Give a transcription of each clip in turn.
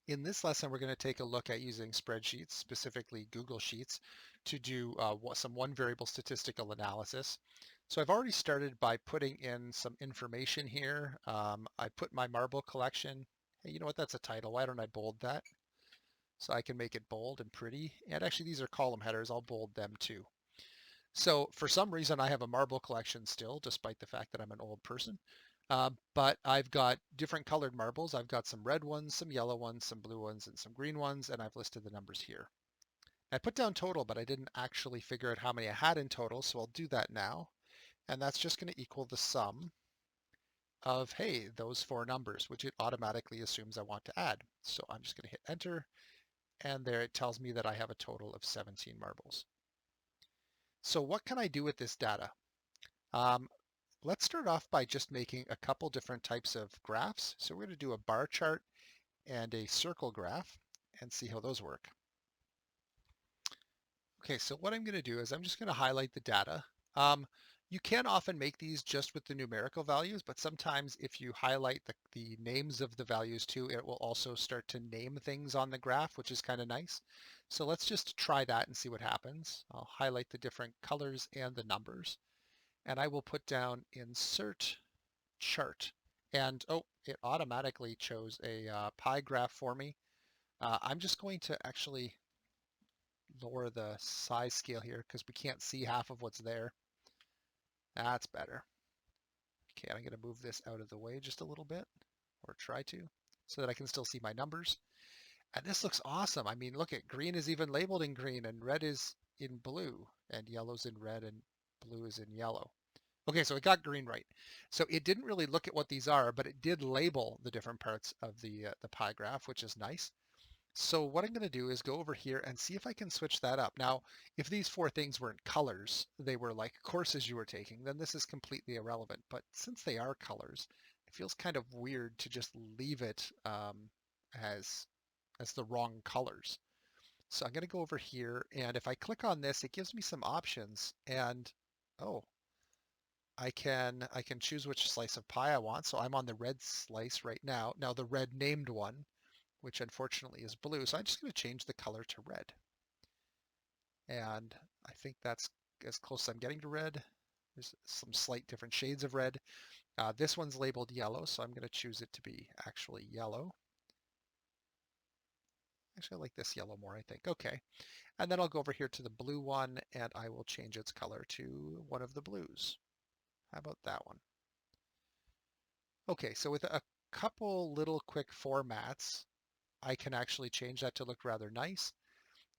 In this lesson, we're going to take a look at using spreadsheets, specifically Google Sheets, to do some one variable statistical analysis. So I've already started by putting in some information here. I put my marble collection. Hey, you know what? That's a title. Why don't I bold that? So I can make it bold and pretty. And actually, these are column headers. I'll bold them too. So for some reason, I have a marble collection still, despite the fact that I'm an old person. But I've got different colored marbles. I've got some red ones, some yellow ones, some blue ones, and some green ones, and I've listed the numbers here. I put down total, but I didn't actually figure out how many I had in total, so I'll do that now. And that's just going to equal the sum of, hey, those four numbers, which it automatically assumes I want to add. So I'm just going to hit enter, and there it tells me that I have a total of 17 marbles. So what can I do with this data? Um, Let's start off by just making a couple different types of graphs. So we're going to do a bar chart and a circle graph and see how those work. Okay, so what I'm going to do is I'm just going to highlight the data. You can often make these just with the numerical values, but sometimes if you highlight the names of the values too, it will also start to name things on the graph, which is kind of nice. So let's just try that and see what happens. I'll highlight the different colors and the numbers, and I will put down insert chart. And oh, it automatically chose a pie graph for me. I'm just going to actually lower the size scale here because we can't see half of what's there. That's better. Okay, I'm going to move this out of the way just a little bit, or try to, so that I can still see my numbers. And this looks awesome. I mean, look at green is even labeled in green, and red is in blue, and yellow's in red, and blue is in yellow. Okay, so it got green right. So it didn't really look at what these are, but it did label the different parts of the pie graph, which is nice. So what I'm going to do is go over here and see if I can switch that up. Now, if these four things weren't colors, they were like courses you were taking, then this is completely irrelevant. But since they are colors, it feels kind of weird to just leave it as the wrong colors. So I'm going to go over here, and if I click on this, it gives me some options. And oh, I can choose which slice of pie I want. So I'm on the red slice right now. Now the red named one, which unfortunately is blue. So I'm just going to change the color to red. And I think that's as close as I'm getting to red. There's some slight different shades of red. This one's labeled yellow, so I'm going to choose it to be actually yellow. Actually, I like this yellow more, I think. Okay. And then I'll go over here to the blue one, and I will change its color to one of the blues. How about that one? Okay, so with a couple little quick formats, I can actually change that to look rather nice.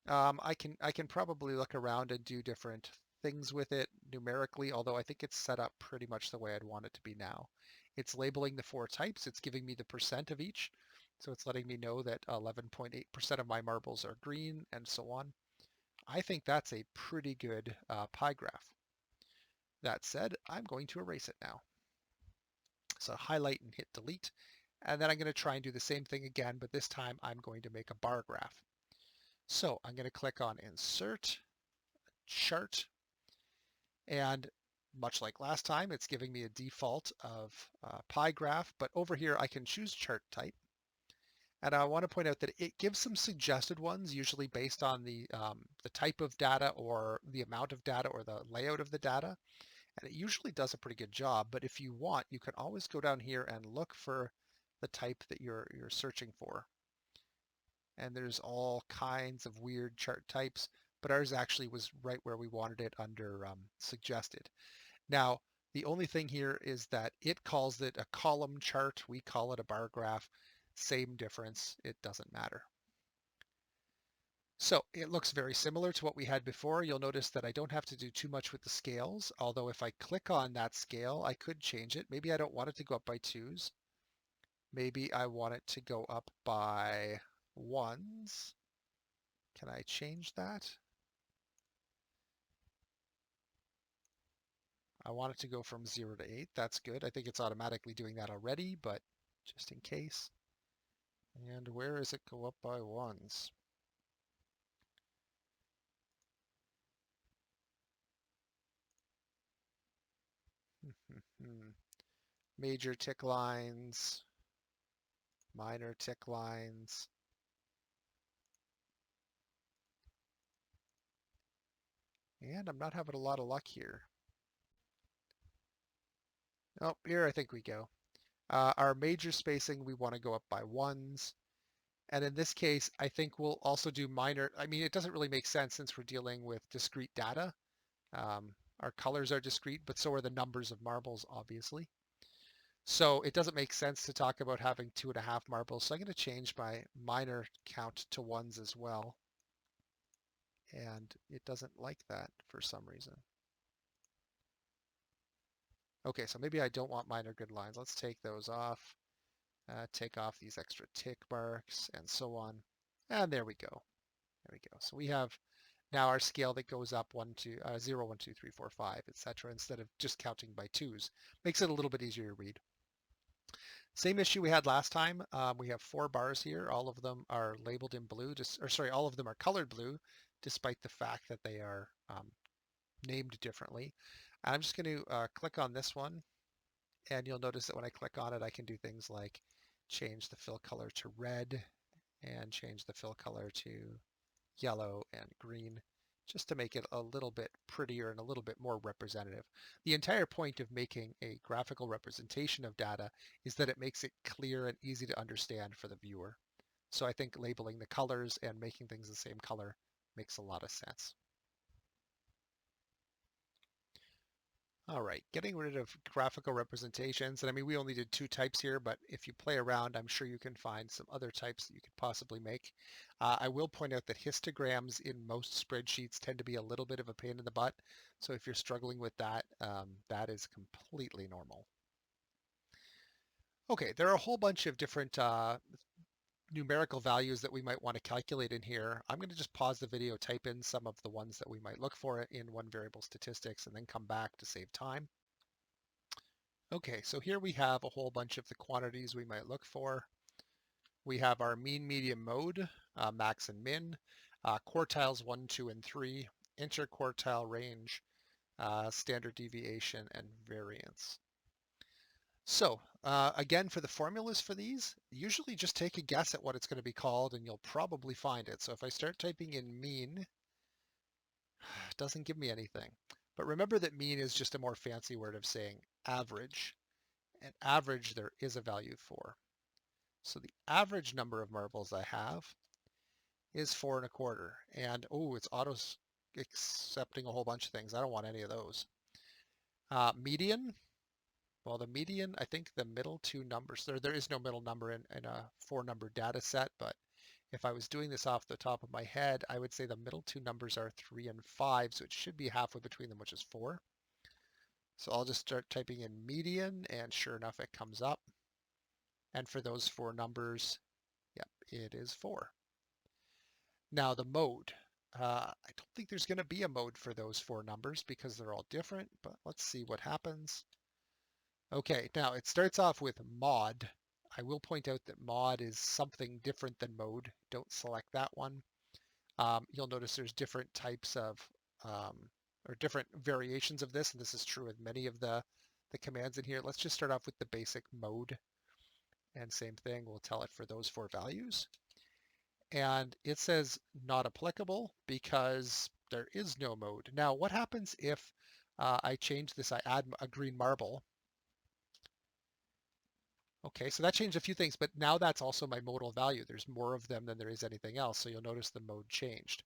I can probably look around and do different things with it numerically, although I think it's set up pretty much the way I'd want it to be now. It's labeling the four types. It's giving me the percent of each. So it's letting me know that 11.8% of my marbles are green and so on. I think that's a pretty good pie graph. That said, I'm going to erase it now. So highlight and hit delete. And then I'm going to try and do the same thing again, but this time I'm going to make a bar graph. So I'm going to click on Insert, Chart, and much like last time, it's giving me a default of pie graph, but over here I can choose chart type. And I want to point out that it gives some suggested ones, usually based on the type of data or the amount of data or the layout of the data. And it usually does a pretty good job, but if you want, you can always go down here and look for the type that you're searching for. And there's all kinds of weird chart types, but ours actually was right where we wanted it under suggested. Now, the only thing here is that it calls it a column chart. We call it a bar graph. Same difference. It doesn't matter. So it looks very similar to what we had before. You'll notice that I don't have to do too much with the scales, although if I click on that scale, I could change it. Maybe I don't want it to go up by twos. Maybe I want it to go up by ones. Can I change that? I want it to go from 0 to 8. That's good. I think it's automatically doing that already, but just in case. And where is it go up by ones? Major tick lines, minor tick lines. And I'm not having a lot of luck here. Oh, here I think we go. Our major spacing, we want to go up by ones. And in this case, I think we'll also do minor. I mean, it doesn't really make sense since we're dealing with discrete data. Our colors are discrete, but so are the numbers of marbles, obviously. So it doesn't make sense to talk about having 2.5 marbles. So I'm going to change my minor count to ones as well. And it doesn't like that for some reason. Okay, so maybe I don't want minor grid lines. Let's take those off. Take off these extra tick marks and so on. And there we go. There we go. So we have now our scale that goes up 0, 1, 2, 3, 4, 5, etc. instead of just counting by twos. Makes it a little bit easier to read. Same issue we had last time. We have 4 bars here. All of them are labeled in blue, all of them are colored blue, despite the fact that they are named differently. I'm just going to click on this one, and you'll notice that when I click on it, I can do things like change the fill color to red and change the fill color to yellow and green, just to make it a little bit prettier and a little bit more representative. The entire point of making a graphical representation of data is that it makes it clear and easy to understand for the viewer. So I think labeling the colors and making things the same color makes a lot of sense. All right, getting rid of graphical representations. And I mean, we only did 2 types here, but if you play around, I'm sure you can find some other types that you could possibly make. I will point out that histograms in most spreadsheets tend to be a little bit of a pain in the butt. So if you're struggling with that, that is completely normal. Okay, there are a whole bunch of different numerical values that we might want to calculate in here. I'm going to just pause the video, type in some of the ones that we might look for in one variable statistics, and then come back to save time. Okay, so here we have a whole bunch of the quantities we might look for. We have our mean, median, mode, max and min, quartiles 1, 2, and 3, interquartile range, standard deviation, and variance. So again, for the formulas for these, usually just take a guess at what it's going to be called and you'll probably find it. So if I start typing in mean, it doesn't give me anything. But remember that mean is just a more fancy word of saying average. And average there is a value for. So the average number of marbles I have is 4.25. And oh, it's auto accepting a whole bunch of things. I don't want any of those. Median, well, the median, I think the middle 2 numbers, there is no middle number in a 4-number data set, but if I was doing this off the top of my head, I would say the middle 2 numbers are 3 and 5, so it should be halfway between them, which is 4. So I'll just start typing in median, and sure enough, it comes up. And for those 4 numbers, yep, it is 4. Now the mode. I don't think there's going to be a mode for those 4 numbers because they're all different, but let's see what happens. Okay, now it starts off with mod. I will point out that mod is something different than mode. Don't select that one. You'll notice there's different types of, or different variations of this, and this is true with many of the commands in here. Let's just start off with the basic mode. And same thing, we'll tell it for those 4 values. And it says not applicable because there is no mode. Now, what happens if I change this, I add a green marble? Okay, so that changed a few things, but now that's also my modal value. There's more of them than there is anything else, so you'll notice the mode changed.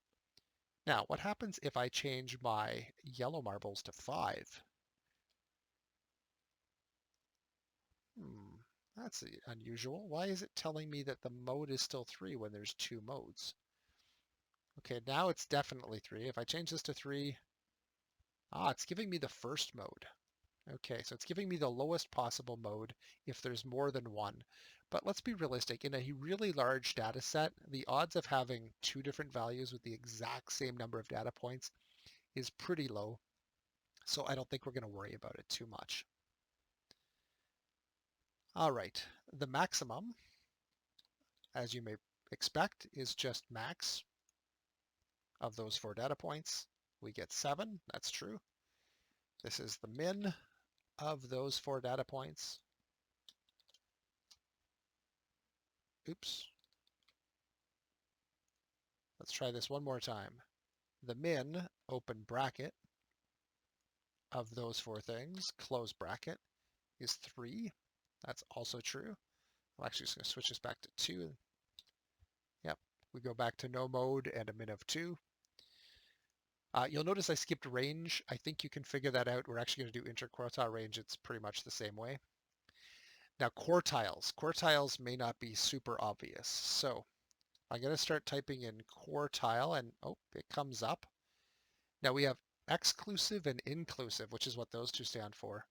Now, what happens if I change my yellow marbles to 5? That's unusual. Why is it telling me that the mode is still 3 when there's 2 modes? Okay, now it's definitely 3. If I change this to 3, it's giving me the first mode. Okay, so it's giving me the lowest possible mode if there's more than one. But let's be realistic. In a really large data set, the odds of having 2 different values with the exact same number of data points is pretty low. So I don't think we're going to worry about it too much. All right, the maximum, as you may expect, is just max of those 4 data points. We get 7, that's true. This is the min of those 4 data points. Oops. Let's try this one more time. the min, open bracket, of those four things, close bracket, is 3. That's also true. I'm actually just going to switch this back to 2. Yep, we go back to no mode and a min of 2. You'll notice I skipped range. I think you can figure that out. We're actually going to do interquartile range. It's pretty much the same way. Now quartiles. Quartiles may not be super obvious. So I'm going to start typing in quartile and oh, it comes up. Now we have exclusive and inclusive, which is what those two stand for.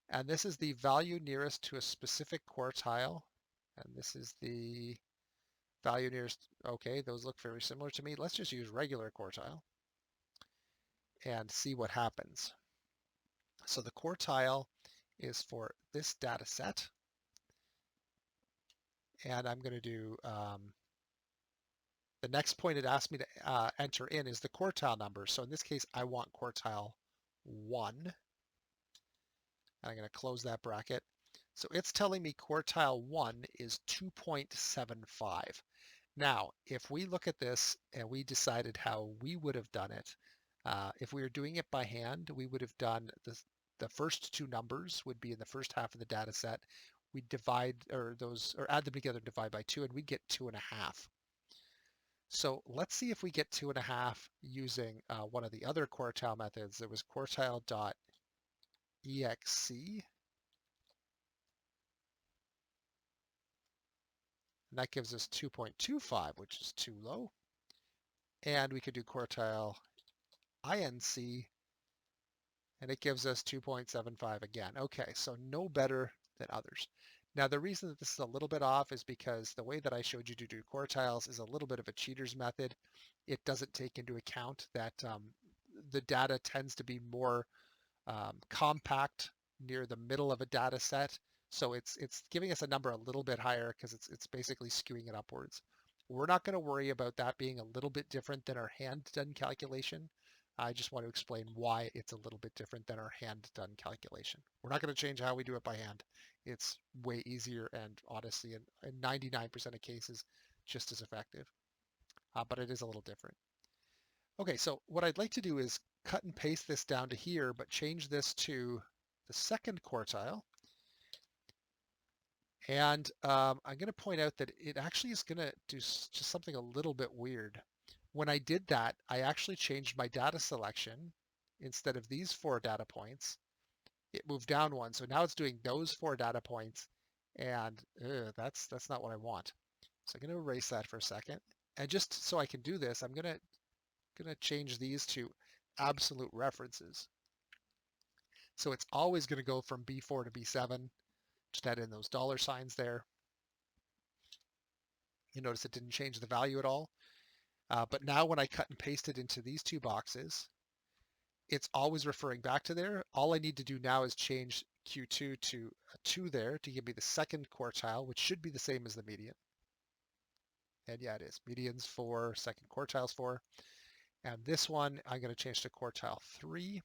And this is the value nearest to a specific quartile. And this is the value nearest, okay, those look very similar to me. Let's just use regular quartile and see what happens. So the quartile is for this data set. And I'm going to do, the next point it asked me to enter in is the quartile number. So in this case, I want quartile 1. And I'm going to close that bracket. So it's telling me quartile 1 is 2.75. Now, if we look at this and we decided how we would have done it, if we were doing it by hand, we would have done the first two numbers would be in the first half of the data set. We'd divide or add them together and divide by 2, and we'd get 2.5. So let's see if we get 2.5 using one of the other quartile methods. There was quartile.exe. And that gives us 2.25, which is too low. And we could do quartile INC, and it gives us 2.75 again. Okay, so no better than others. Now, the reason that this is a little bit off is because the way that I showed you to do quartiles is a little bit of a cheater's method. It doesn't take into account that the data tends to be more compact near the middle of a data set. So it's giving us a number a little bit higher because it's basically skewing it upwards. We're not going to worry about that being a little bit different than our hand-done calculation. I just want to explain why it's a little bit different than our hand-done calculation. We're not going to change how we do it by hand. It's way easier and honestly, in 99% of cases, just as effective. But it is a little different. Okay, so what I'd like to do is cut and paste this down to here, but change this to the second quartile. And I'm going to point out that it actually is going to do just something a little bit weird. When I did that, I actually changed my data selection. Instead of these 4 data points, it moved down 1. So now it's doing those 4 data points, and that's not what I want. So I'm going to erase that for a second. And just so I can do this, I'm going to change these to absolute references. So it's always going to go from B4 to B7. Just add in those dollar signs there. You notice it didn't change the value at all. But now when I cut and paste it into these 2 boxes, it's always referring back to there. All I need to do now is change Q2 to a 2 there to give me the second quartile, which should be the same as the median. And yeah, it is. Median's 4, second quartile's 4. And this one, I'm going to change to quartile 3.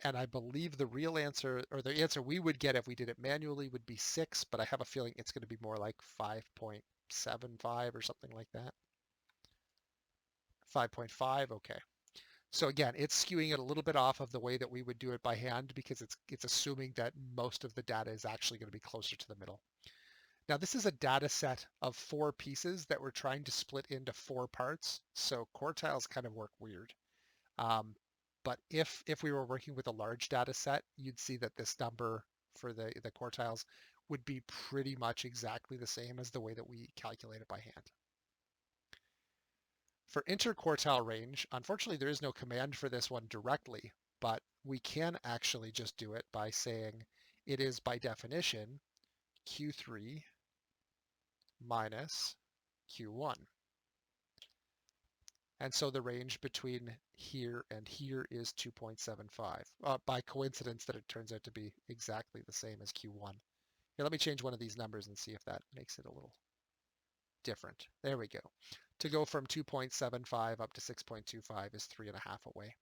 And I believe the real answer, or the answer we would get if we did it manually, would be 6, but I have a feeling it's going to be more like 5.75 or something like that. 5.5, okay. So again, it's skewing it a little bit off of the way that we would do it by hand because it's assuming that most of the data is actually going to be closer to the middle. Now this is a data set of 4 pieces that we're trying to split into 4 parts. So quartiles kind of work weird. But if we were working with a large data set, you'd see that this number for the quartiles would be pretty much exactly the same as the way that we calculate it by hand. For interquartile range, unfortunately, there is no command for this one directly, but we can actually just do it by saying it is by definition Q3 minus Q1. And so the range between here and here is 2.75. By coincidence that it turns out to be exactly the same as Q1. Here, let me change one of these numbers and see if that makes it a little different. There we go. To go from 2.75 up to 6.25 is 3.5 away.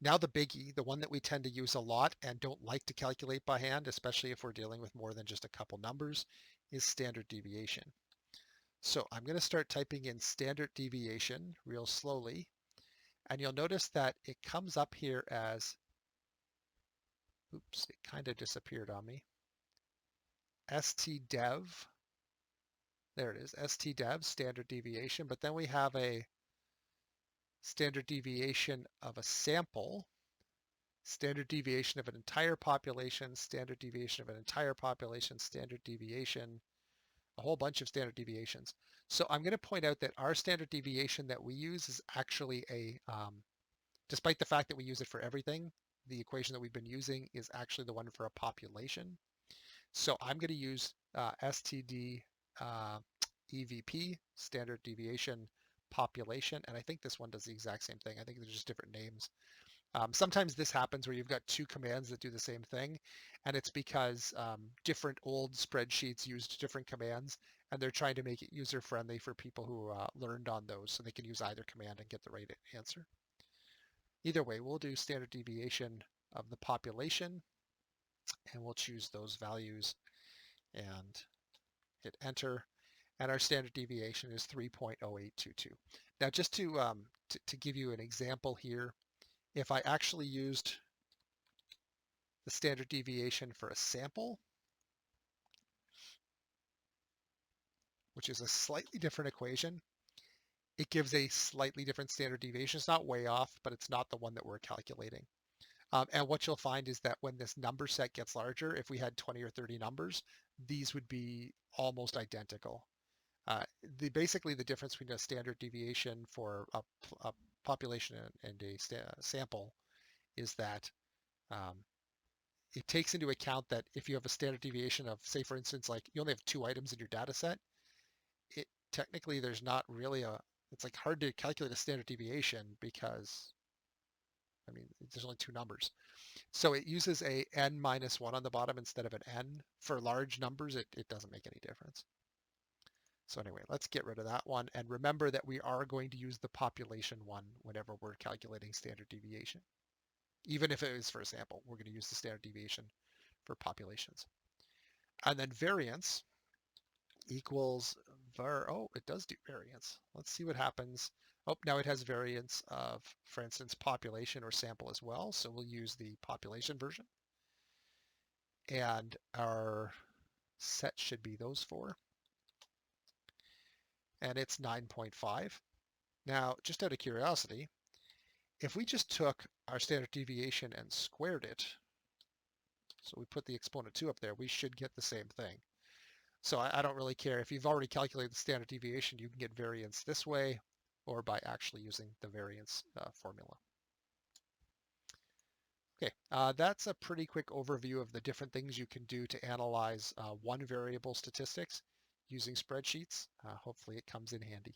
Now the biggie, the one that we tend to use a lot and don't like to calculate by hand, especially if we're dealing with more than just a couple numbers, is standard deviation. So I'm going to start typing in standard deviation real slowly, and you'll notice that it comes up here as, oops, it kind of disappeared on me, stdev. There it is, stdev, standard deviation, but then we have a standard deviation of a sample, standard deviation of an entire population, standard deviation of an entire population, standard deviation, a whole bunch of standard deviations. So I'm going to point out that our standard deviation that we use is actually despite the fact that we use it for everything, the equation that we've been using is actually the one for a population. So I'm going to use STD EVP, standard deviation population, and I think this one does the exact same thing. I think they're just different names. Sometimes this happens where you've got two commands that do the same thing, and it's because different old spreadsheets used different commands, and they're trying to make it user-friendly for people who learned on those, so they can use either command and get the right answer. Either way, we'll do standard deviation of the population, and we'll choose those values and hit enter. And our standard deviation is 3.0822. Now, just to give you an example here, if I actually used the standard deviation for a sample, which is a slightly different equation, it gives a slightly different standard deviation. It's not way off, but it's not the one that we're calculating. And what you'll find is that when this number set gets larger, if we had 20 or 30 numbers, these would be almost identical. Basically the difference between a standard deviation for a population and a sample is that it takes into account that if you have a standard deviation of, say, for instance, like you only have 2 items in your data set, it technically there's not really it's like hard to calculate a standard deviation because, I mean, there's only 2 numbers. So it uses a n minus 1 on the bottom instead of an n. For large numbers, it doesn't make any difference. So anyway, let's get rid of that one. And remember that we are going to use the population one whenever we're calculating standard deviation. Even if it is for a sample, we're going to use the standard deviation for populations. And then variance equals oh, it does do variance. Let's see what happens. Oh, now it has variance of, for instance, population or sample as well. So we'll use the population version. And our set should be those 4. And it's 9.5. Now, just out of curiosity, if we just took our standard deviation and squared it, so we put the exponent 2 up there, we should get the same thing. So I don't really care. If you've already calculated the standard deviation, you can get variance this way or by actually using the variance formula. Okay, that's a pretty quick overview of the different things you can do to analyze one variable statistics using spreadsheets. Hopefully it comes in handy.